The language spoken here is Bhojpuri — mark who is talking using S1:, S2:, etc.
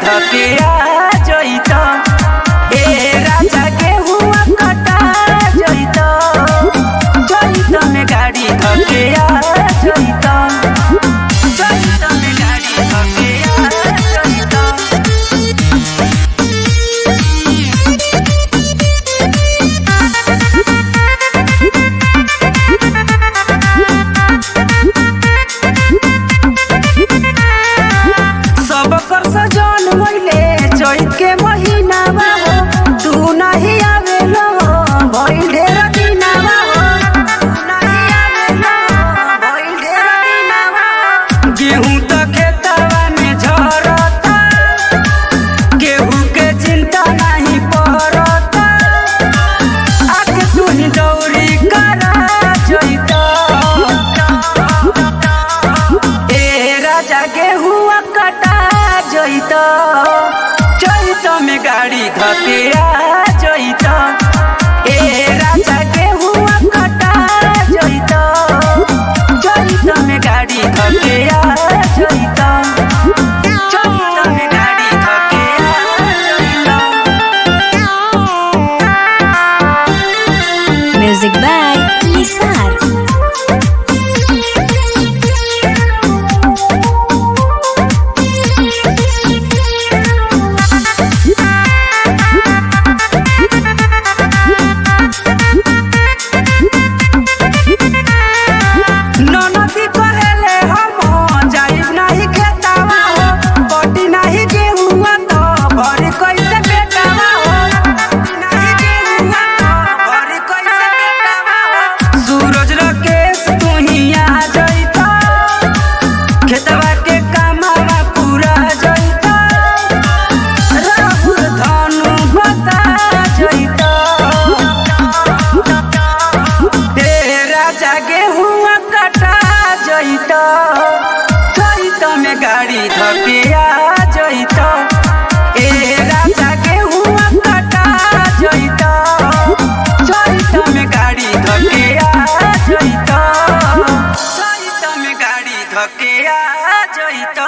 S1: धके आ जइत। ए राजा गेहूं कटा जइत, जइत में गाड़ी धके आ जइत, जइत में गाड़ी धके आ जइत। सब कर सजन महिले चैत के महीना बा, तू नहीं आवेलो भइल ढेर दिना बा, तू नहीं आवेलो भइल ढेर दिना बा। गेहूं त खेतवा में झरता, गेहूं के चिंता नहीं पड़ता, आके तू ही दौरी करा जइत। ए राजा गेहूं कटा जइत, जइत में गाड़ी धके आ जइत। ए राजा गेहूं कटा जइत, जइत में गाड़ी धके आ जइत, जइत में गाड़ी धके आ जइत।
S2: Music by Lisar.
S1: ननदी कहेले हम जाइब नाही खेतावा हो, बटी नाही गेहुआ तो भरी कैसे बेटावा हो, बटी नाही गेहुआ तो भरी कैसे बेटावा हो। सूरज राकेश तू ही आ जइत, खेतवा के कामवा पूरा जइत, राहुल धनु बता जइत। ए राजा गेहूं कटा जइत, जइत में गाड़ी धके आ जइत। ए राजा गेहूं कटा जइत, जइत में गाड़ी धके आ जइत, जइत में गाड़ी धके आ जइत।